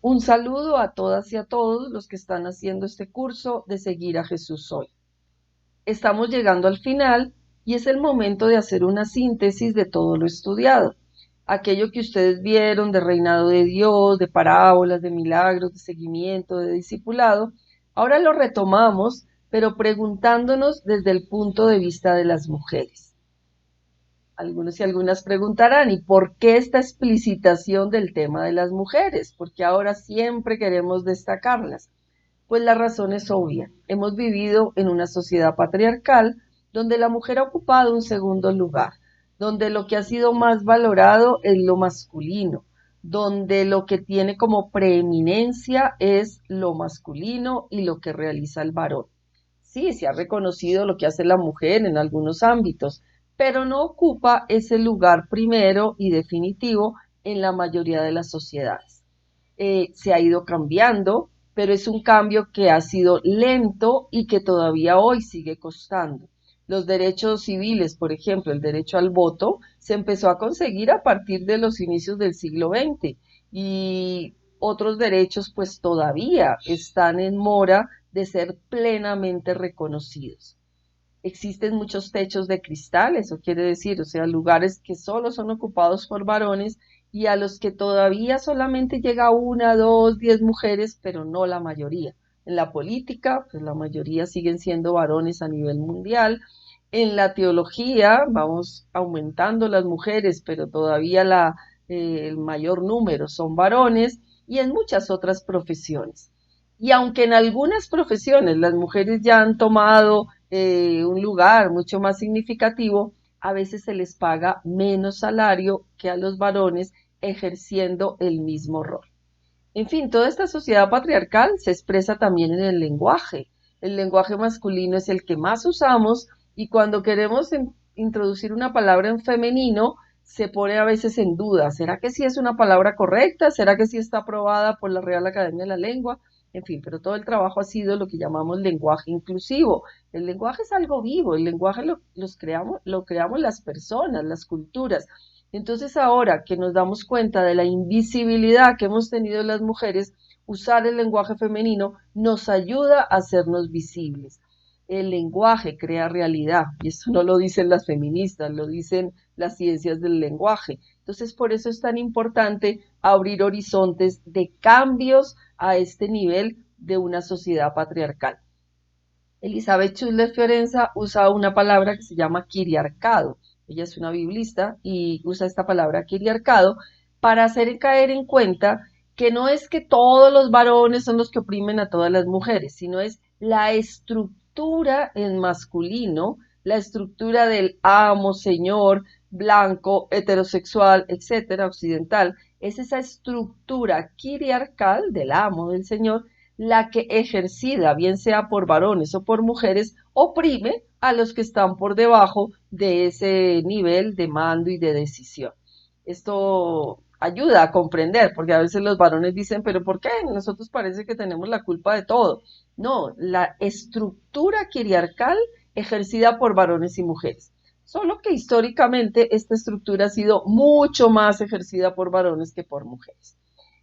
Un saludo a todas y a todos los que están haciendo este curso de Seguir a Jesús hoy. Estamos llegando al final y es el momento de hacer una síntesis de todo lo estudiado. Aquello que ustedes vieron de reinado de Dios, de parábolas, de milagros, de seguimiento, de discipulado, ahora lo retomamos, pero preguntándonos desde el punto de vista de las mujeres. Algunos y algunas preguntarán, ¿y por qué esta explicitación del tema de las mujeres? Porque ahora siempre queremos destacarlas. Pues la razón es obvia. Hemos vivido en una sociedad patriarcal donde la mujer ha ocupado un segundo lugar, donde lo que ha sido más valorado es lo masculino, donde lo que tiene como preeminencia es lo masculino y lo que realiza el varón. Sí, se ha reconocido lo que hace la mujer en algunos ámbitos, pero no ocupa ese lugar primero y definitivo en la mayoría de las sociedades. Se ha ido cambiando, pero es un cambio que ha sido lento y que todavía hoy sigue costando. Los derechos civiles, por ejemplo, el derecho al voto, se empezó a conseguir a partir de los inicios del siglo XX y otros derechos pues todavía están en mora de ser plenamente reconocidos. Existen muchos techos de cristal, eso quiere decir, o sea, lugares que solo son ocupados por varones y a los que todavía solamente llega una, dos, 10 mujeres, pero no la mayoría. En la política, pues la mayoría siguen siendo varones a nivel mundial. En la teología vamos aumentando las mujeres, pero todavía el mayor número son varones y en muchas otras profesiones. Y aunque en algunas profesiones las mujeres ya han tomado un lugar mucho más significativo, a veces se les paga menos salario que a los varones ejerciendo el mismo rol. En fin, toda esta sociedad patriarcal se expresa también en el lenguaje. El lenguaje masculino es el que más usamos y cuando queremos introducir una palabra en femenino, se pone a veces en duda. ¿Será que sí es una palabra correcta? ¿Será que sí está aprobada por la Real Academia de la Lengua? En fin, pero todo el trabajo ha sido lo que llamamos lenguaje inclusivo. El lenguaje es algo vivo, el lenguaje lo creamos las personas, las culturas. Entonces ahora que nos damos cuenta de la invisibilidad que hemos tenido las mujeres, usar el lenguaje femenino nos ayuda a hacernos visibles. El lenguaje crea realidad, y eso no lo dicen las feministas, lo dicen las ciencias del lenguaje. Entonces, por eso es tan importante abrir horizontes de cambios a este nivel de una sociedad patriarcal. Elizabeth Schuyler Fiorenza usa una palabra que se llama quiriarcado. Ella es una biblista y usa esta palabra quiriarcado para hacer caer en cuenta que no es que todos los varones son los que oprimen a todas las mujeres, sino es la estructura en masculino, la estructura del amo, señor, blanco, heterosexual, etcétera, occidental. Es esa estructura quiriarcal del amo, del señor, la que ejercida, bien sea por varones o por mujeres, oprime a los que están por debajo de ese nivel de mando y de decisión. Esto ayuda a comprender, porque a veces los varones dicen, pero ¿por qué? Nosotros parece que tenemos la culpa de todo. No, la estructura quiriarcal ejercida por varones y mujeres. Solo que históricamente esta estructura ha sido mucho más ejercida por varones que por mujeres.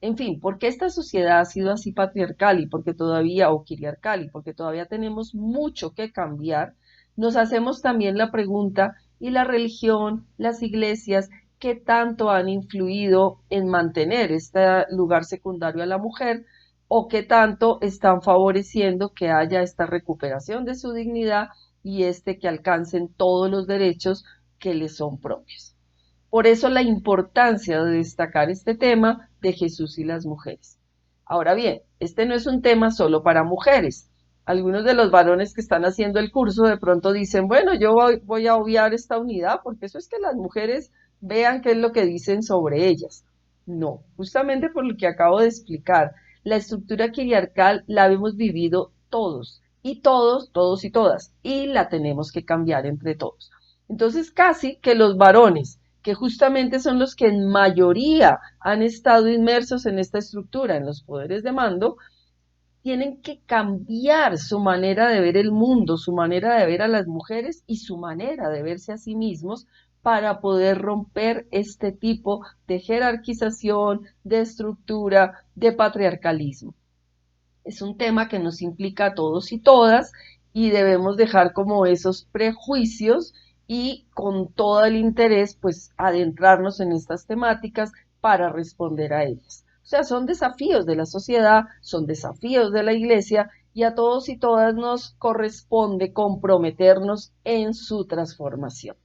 En fin, ¿por qué esta sociedad ha sido así patriarcal y porque todavía, o quiriarcal, y porque todavía tenemos mucho que cambiar? Nos hacemos también la pregunta, ¿y la religión, las iglesias, qué tanto han influido en mantener este lugar secundario a la mujer? ¿O qué tanto están favoreciendo que haya esta recuperación de su dignidad y que alcancen todos los derechos que les son propios? Por eso la importancia de destacar este tema de Jesús y las mujeres. Ahora bien, este no es un tema solo para mujeres. Algunos de los varones que están haciendo el curso de pronto dicen, bueno, yo voy a obviar esta unidad porque eso es que las mujeres vean qué es lo que dicen sobre ellas. No, justamente por lo que acabo de explicar, la estructura quiriarcal la hemos vivido todos y todos y todas, y la tenemos que cambiar entre todos. Entonces, casi que los varones que justamente son los que en mayoría han estado inmersos en esta estructura, en los poderes de mando, tienen que cambiar su manera de ver el mundo, su manera de ver a las mujeres y su manera de verse a sí mismos para poder romper este tipo de jerarquización, de estructura, de patriarcalismo. Es un tema que nos implica a todos y todas y debemos dejar como esos prejuicios y con todo el interés pues adentrarnos en estas temáticas para responder a ellas. O sea, son desafíos de la sociedad, son desafíos de la iglesia y a todos y todas nos corresponde comprometernos en su transformación.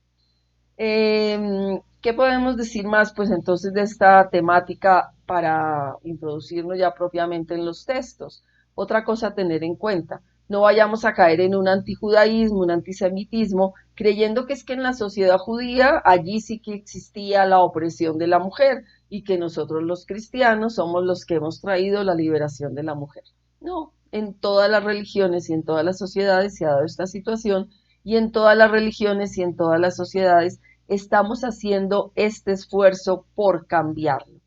¿Qué podemos decir más pues entonces de esta temática para introducirnos ya propiamente en los textos? Otra cosa a tener en cuenta, no vayamos a caer en un antijudaísmo, un antisemitismo, creyendo que es que en la sociedad judía allí sí que existía la opresión de la mujer y que nosotros los cristianos somos los que hemos traído la liberación de la mujer. No, en todas las religiones y en todas las sociedades se ha dado esta situación y en todas las religiones y en todas las sociedades estamos haciendo este esfuerzo por cambiarlo.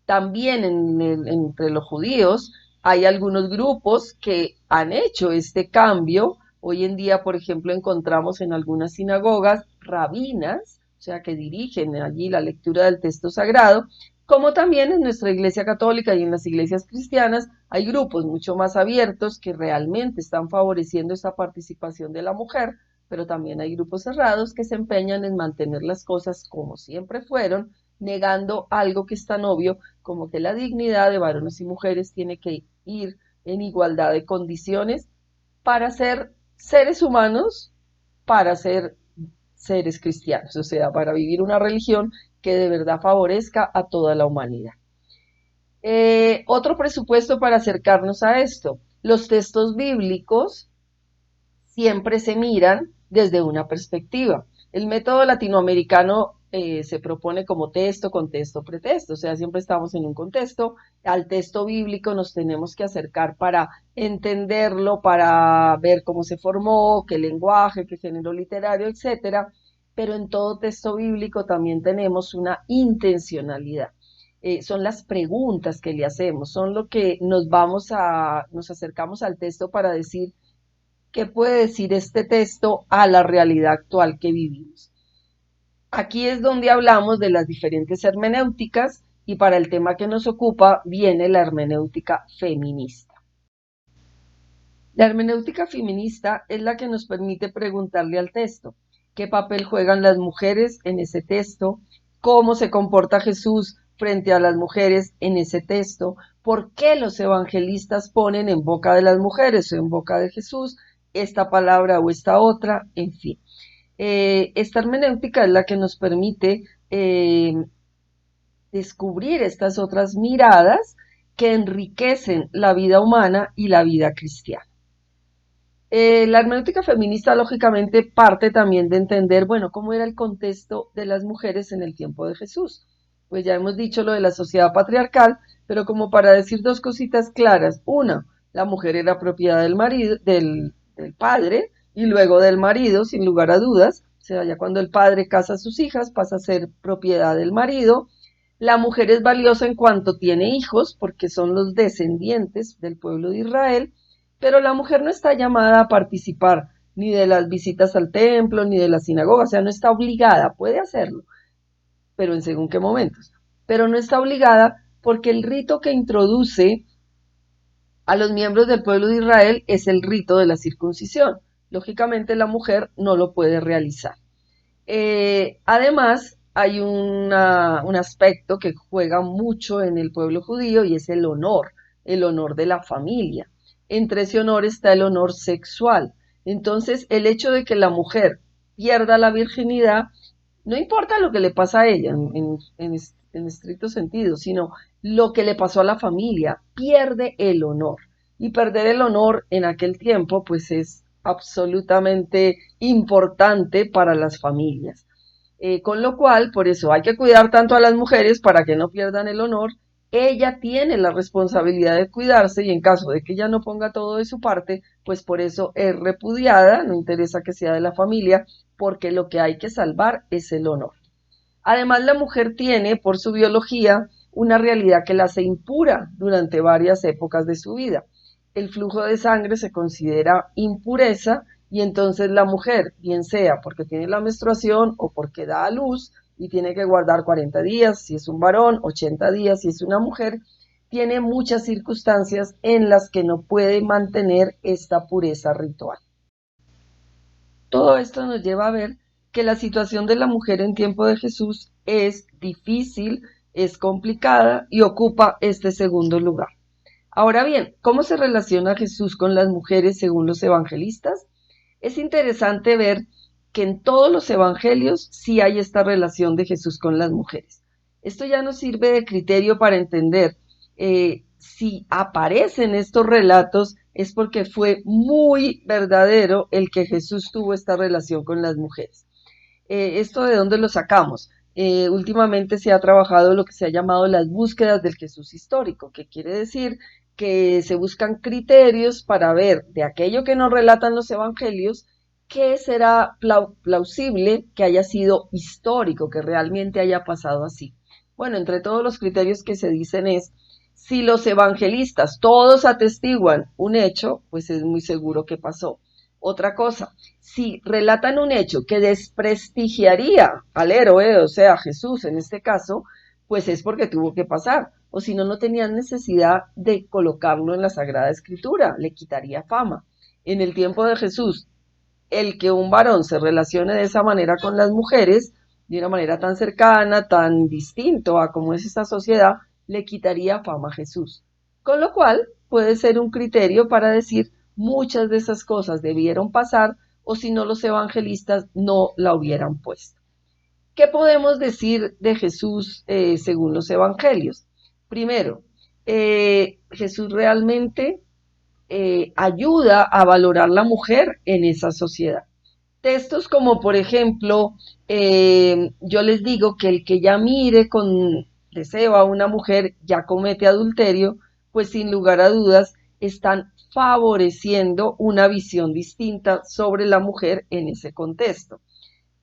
También entre los judíos hay algunos grupos que han hecho este cambio. Hoy en día, por ejemplo, encontramos en algunas sinagogas rabinas, o sea, que dirigen allí la lectura del texto sagrado, como también en nuestra iglesia católica y en las iglesias cristianas hay grupos mucho más abiertos que realmente están favoreciendo esta participación de la mujer, pero también hay grupos cerrados que se empeñan en mantener las cosas como siempre fueron, negando algo que es tan obvio como que la dignidad de varones y mujeres tiene que ir en igualdad de condiciones para ser seres humanos, para ser seres cristianos, o sea, para vivir una religión que de verdad favorezca a toda la humanidad. Otro presupuesto para acercarnos a esto, los textos bíblicos siempre se miran desde una perspectiva. El método latinoamericano se propone como texto, contexto, pretexto, o sea, siempre estamos en un contexto, al texto bíblico nos tenemos que acercar para entenderlo, para ver cómo se formó, qué lenguaje, qué género literario, etcétera, pero en todo texto bíblico también tenemos una intencionalidad. Son las preguntas que le hacemos, son lo que nos acercamos al texto para decir qué puede decir este texto a la realidad actual que vivimos. Aquí es donde hablamos de las diferentes hermenéuticas y para el tema que nos ocupa viene la hermenéutica feminista. La hermenéutica feminista es la que nos permite preguntarle al texto qué papel juegan las mujeres en ese texto, cómo se comporta Jesús frente a las mujeres en ese texto, por qué los evangelistas ponen en boca de las mujeres o en boca de Jesús esta palabra o esta otra, en fin. Esta hermenéutica es la que nos permite descubrir estas otras miradas que enriquecen la vida humana y la vida cristiana. La hermenéutica feminista lógicamente parte también de entender, bueno, cómo era el contexto de las mujeres en el tiempo de Jesús. Pues ya hemos dicho lo de la sociedad patriarcal, pero como para decir dos cositas claras. Una, la mujer era propiedad del marido, del padre, y luego del marido, sin lugar a dudas. O sea, ya cuando el padre casa a sus hijas, pasa a ser propiedad del marido. La mujer es valiosa en cuanto tiene hijos, porque son los descendientes del pueblo de Israel, pero la mujer no está llamada a participar ni de las visitas al templo, ni de la sinagoga, o sea, no está obligada, puede hacerlo, pero en según qué momentos, pero no está obligada porque el rito que introduce a los miembros del pueblo de Israel es el rito de la circuncisión. Lógicamente la mujer no lo puede realizar. Además, hay un aspecto que juega mucho en el pueblo judío y es el honor de la familia. Entre ese honor está el honor sexual. Entonces, el hecho de que la mujer pierda la virginidad, no importa lo que le pasa a ella en estricto sentido, sino lo que le pasó a la familia, pierde el honor. Y perder el honor en aquel tiempo, pues es absolutamente importante para las familias. Con lo cual, por eso hay que cuidar tanto a las mujeres para que no pierdan el honor. Ella tiene la responsabilidad de cuidarse y en caso de que ella no ponga todo de su parte, pues por eso es repudiada, no interesa que sea de la familia, porque lo que hay que salvar es el honor. Además, la mujer tiene, por su biología, una realidad que la hace impura durante varias épocas de su vida. El flujo de sangre se considera impureza y entonces la mujer, bien sea porque tiene la menstruación o porque da a luz y tiene que guardar 40 días si es un varón, 80 días si es una mujer, tiene muchas circunstancias en las que no puede mantener esta pureza ritual. Todo esto nos lleva a ver que la situación de la mujer en tiempo de Jesús es difícil, es complicada y ocupa este segundo lugar. Ahora bien, ¿cómo se relaciona Jesús con las mujeres según los evangelistas? Es interesante ver que en todos los evangelios sí hay esta relación de Jesús con las mujeres. Esto ya nos sirve de criterio para entender si aparecen estos relatos es porque fue muy verdadero el que Jesús tuvo esta relación con las mujeres. ¿Esto de dónde lo sacamos? Últimamente se ha trabajado lo que se ha llamado las búsquedas del Jesús histórico, que quiere decir que se buscan criterios para ver de aquello que nos relatan los evangelios, qué será plausible que haya sido histórico, que realmente haya pasado así. Bueno, entre todos los criterios que se dicen es, si los evangelistas todos atestiguan un hecho, pues es muy seguro que pasó. Otra cosa, si relatan un hecho que desprestigiaría al héroe, o sea, Jesús en este caso, pues es porque tuvo que pasar, o si no, no tenían necesidad de colocarlo en la Sagrada Escritura, le quitaría fama. En el tiempo de Jesús, el que un varón se relacione de esa manera con las mujeres, de una manera tan cercana, tan distinto a cómo es esta sociedad, le quitaría fama a Jesús. Con lo cual, puede ser un criterio para decir muchas de esas cosas debieron pasar o si no los evangelistas no la hubieran puesto. ¿Qué podemos decir de Jesús según los evangelios? Primero, Jesús realmente ayuda a valorar la mujer en esa sociedad. Textos como, por ejemplo, yo les digo que el que ya mire con deseo a una mujer ya comete adulterio, pues sin lugar a dudas están favoreciendo una visión distinta sobre la mujer en ese contexto.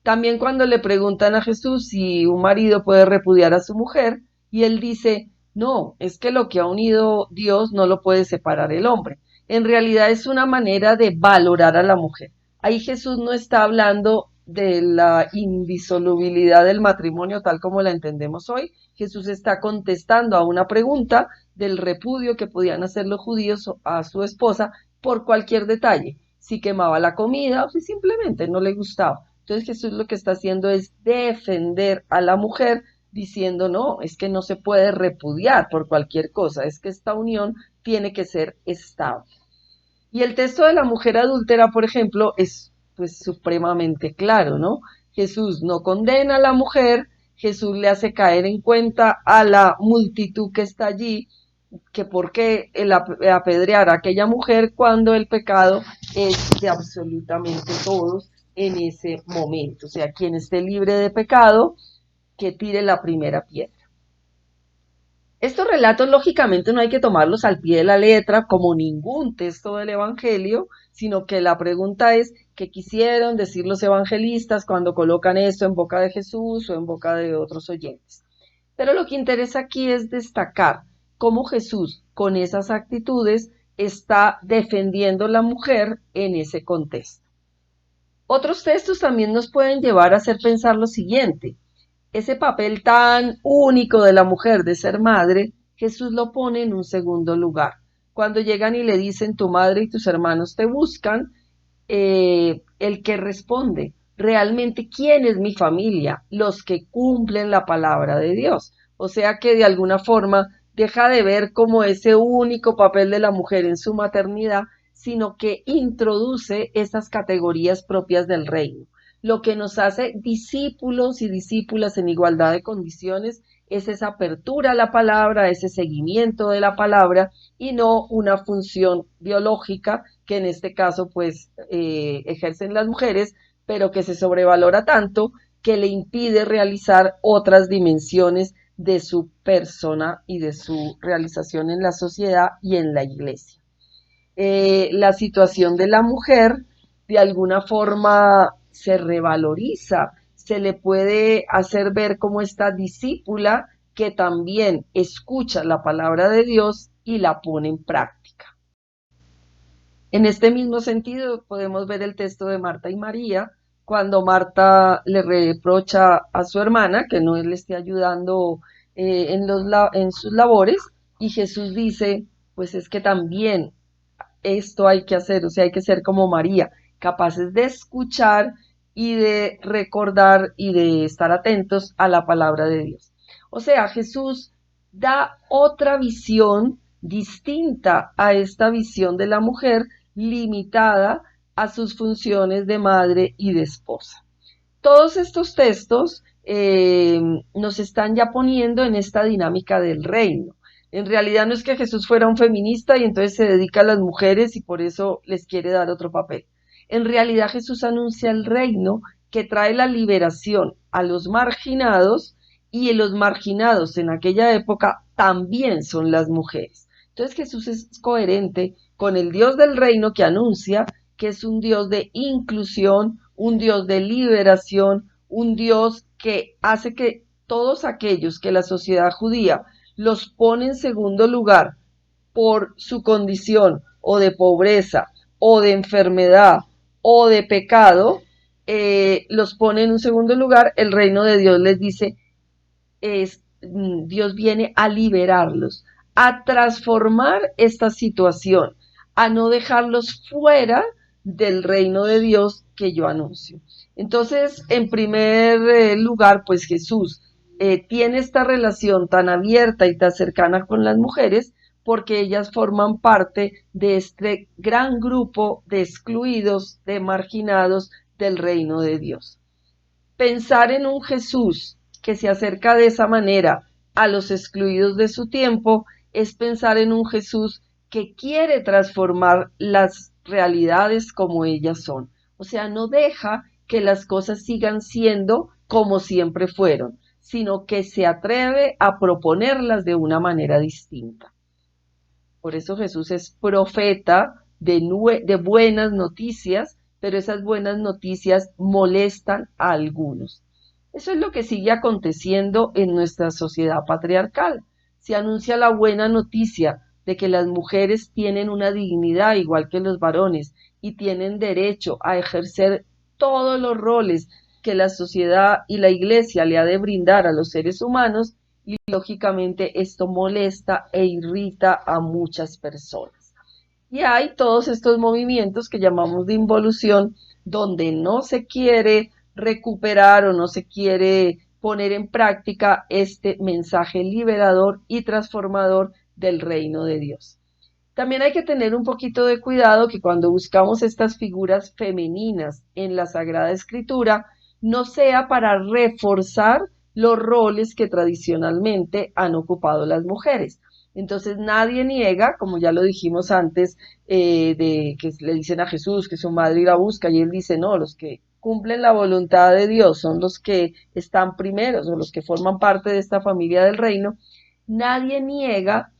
También cuando le preguntan a Jesús si un marido puede repudiar a su mujer, y él dice, no, es que lo que ha unido Dios no lo puede separar el hombre. En realidad es una manera de valorar a la mujer. Ahí Jesús no está hablando de la indisolubilidad del matrimonio tal como la entendemos hoy. Jesús está contestando a una pregunta del repudio que podían hacer los judíos a su esposa por cualquier detalle, si quemaba la comida o si simplemente no le gustaba. Entonces Jesús lo que está haciendo es defender a la mujer diciendo, no, es que no se puede repudiar por cualquier cosa, es que esta unión tiene que ser estable. Y el texto de la mujer adúltera, por ejemplo, es pues supremamente claro, ¿no? Jesús no condena a la mujer, Jesús le hace caer en cuenta a la multitud que está allí, que por qué el apedrear a aquella mujer cuando el pecado es de absolutamente todos en ese momento. O sea, quien esté libre de pecado, que tire la primera piedra. Estos relatos, lógicamente, no hay que tomarlos al pie de la letra como ningún texto del Evangelio, sino que la pregunta es, ¿qué quisieron decir los evangelistas cuando colocan esto en boca de Jesús o en boca de otros oyentes? Pero lo que interesa aquí es destacar cómo Jesús, con esas actitudes, está defendiendo a la mujer en ese contexto. Otros textos también nos pueden llevar a hacer pensar lo siguiente. Ese papel tan único de la mujer de ser madre, Jesús lo pone en un segundo lugar. Cuando llegan y le dicen tu madre y tus hermanos te buscan, el que responde, realmente, ¿quién es mi familia? Los que cumplen la palabra de Dios. O sea que de alguna forma deja de ver como ese único papel de la mujer en su maternidad, sino que introduce esas categorías propias del reino. Lo que nos hace discípulos y discípulas en igualdad de condiciones es esa apertura a la palabra, ese seguimiento de la palabra y no una función biológica que en este caso pues ejercen las mujeres, pero que se sobrevalora tanto que le impide realizar otras dimensiones de su persona y de su realización en la sociedad y en la iglesia. La situación de la mujer de alguna forma se revaloriza, se le puede hacer ver como esta discípula que también escucha la palabra de Dios y la pone en práctica. En este mismo sentido, podemos ver el texto de Marta y María, cuando Marta le reprocha a su hermana que no le esté ayudando en sus labores, y Jesús dice, pues es que también esto hay que hacer, o sea, hay que ser como María, capaces de escuchar y de recordar y de estar atentos a la palabra de Dios. O sea, Jesús da otra visión distinta a esta visión de la mujer limitada a sus funciones de madre y de esposa. Todos estos textos nos están ya poniendo en esta dinámica del reino. En realidad no es que Jesús fuera un feminista y entonces se dedica a las mujeres y por eso les quiere dar otro papel. En realidad Jesús anuncia el reino que trae la liberación a los marginados, y los marginados en aquella época también son las mujeres. Entonces Jesús es coherente con el Dios del reino que anuncia que es un Dios de inclusión, un Dios de liberación, un Dios que hace que todos aquellos que la sociedad judía los pone en segundo lugar por su condición o de pobreza o de enfermedad o de pecado, los pone en un segundo lugar. El reino de Dios les dice, Dios viene a liberarlos, a transformar esta situación, a no dejarlos fuera del reino de Dios que yo anuncio. Entonces, en primer lugar, pues Jesús tiene esta relación tan abierta y tan cercana con las mujeres porque ellas forman parte de este gran grupo de excluidos, de marginados del reino de Dios. Pensar en un Jesús que se acerca de esa manera a los excluidos de su tiempo es pensar en un Jesús que quiere transformar las realidades como ellas son. O sea, no deja que las cosas sigan siendo como siempre fueron, sino que se atreve a proponerlas de una manera distinta. Por eso Jesús es profeta de buenas noticias, pero esas buenas noticias molestan a algunos. Eso es lo que sigue aconteciendo en nuestra sociedad patriarcal. Se anuncia la buena noticia de que las mujeres tienen una dignidad igual que los varones y tienen derecho a ejercer todos los roles que la sociedad y la iglesia le ha de brindar a los seres humanos, y lógicamente esto molesta e irrita a muchas personas. Y hay todos estos movimientos que llamamos de involución, donde no se quiere recuperar o no se quiere poner en práctica este mensaje liberador y transformador del reino de Dios. También hay que tener un poquito de cuidado que cuando buscamos estas figuras femeninas en la Sagrada Escritura, no sea para reforzar los roles que tradicionalmente han ocupado las mujeres. Entonces nadie niega, como ya lo dijimos antes, de que le dicen a Jesús que su madre la busca y él dice, no, los que cumplen la voluntad de Dios son los que están primeros o los que forman parte de esta familia del reino. Nadie niega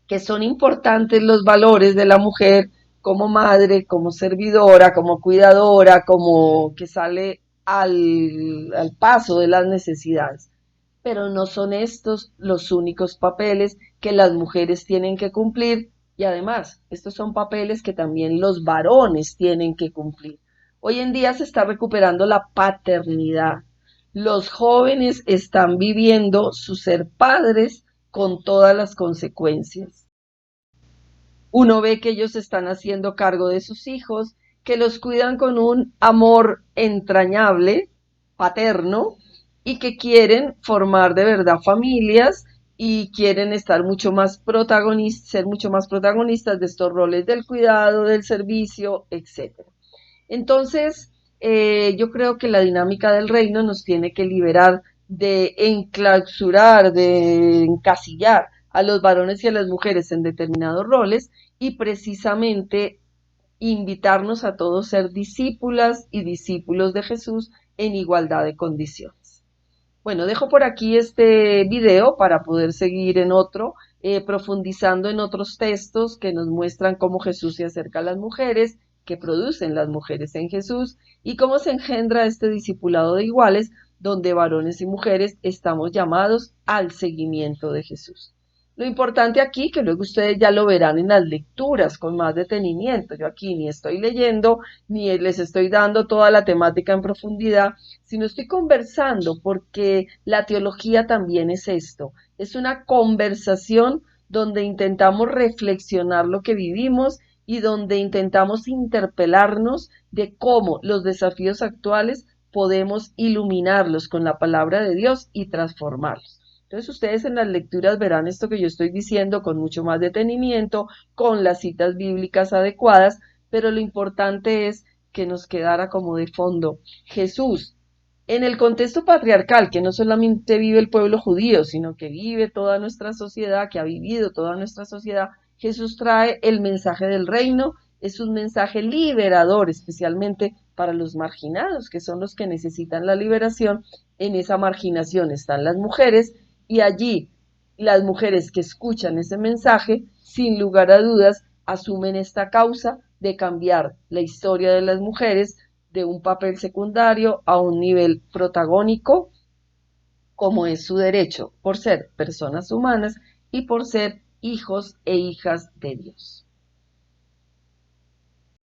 que son importantes los valores de la mujer como madre, como servidora, como cuidadora, como que sale al paso de las necesidades. Pero no son estos los únicos papeles que las mujeres tienen que cumplir, y además, estos son papeles que también los varones tienen que cumplir. Hoy en día se está recuperando la paternidad. Los jóvenes están viviendo su ser padres con todas las consecuencias. Uno ve que ellos están haciendo cargo de sus hijos, que los cuidan con un amor entrañable, paterno, y que quieren formar de verdad familias y quieren estar mucho más protagonistas, ser mucho más protagonistas de estos roles del cuidado, del servicio, etcétera. Entonces, yo creo que la dinámica del reino nos tiene que liberar de enclausurar, de encasillar a los varones y a las mujeres en determinados roles, y precisamente invitarnos a todos ser discípulas y discípulos de Jesús en igualdad de condiciones. Bueno, dejo por aquí este video para poder seguir en otro, profundizando en otros textos que nos muestran cómo Jesús se acerca a las mujeres, que producen las mujeres en Jesús, y cómo se engendra este discipulado de iguales, donde varones y mujeres estamos llamados al seguimiento de Jesús. Lo importante aquí, que luego ustedes ya lo verán en las lecturas con más detenimiento. Yo aquí ni estoy leyendo, ni les estoy dando toda la temática en profundidad, sino estoy conversando porque la teología también es esto. Es una conversación donde intentamos reflexionar lo que vivimos y donde intentamos interpelarnos de cómo los desafíos actuales podemos iluminarlos con la palabra de Dios y transformarlos. Entonces ustedes en las lecturas verán esto que yo estoy diciendo con mucho más detenimiento, con las citas bíblicas adecuadas, pero lo importante es que nos quedara como de fondo Jesús. En el contexto patriarcal, que no solamente vive el pueblo judío, sino que vive toda nuestra sociedad, que ha vivido toda nuestra sociedad, Jesús trae el mensaje del reino, es un mensaje liberador, especialmente para los marginados, que son los que necesitan la liberación. En esa marginación están las mujeres y allí las mujeres que escuchan ese mensaje, sin lugar a dudas, asumen esta causa de cambiar la historia de las mujeres de un papel secundario a un nivel protagónico, como es su derecho, por ser personas humanas y por ser hijos e hijas de Dios.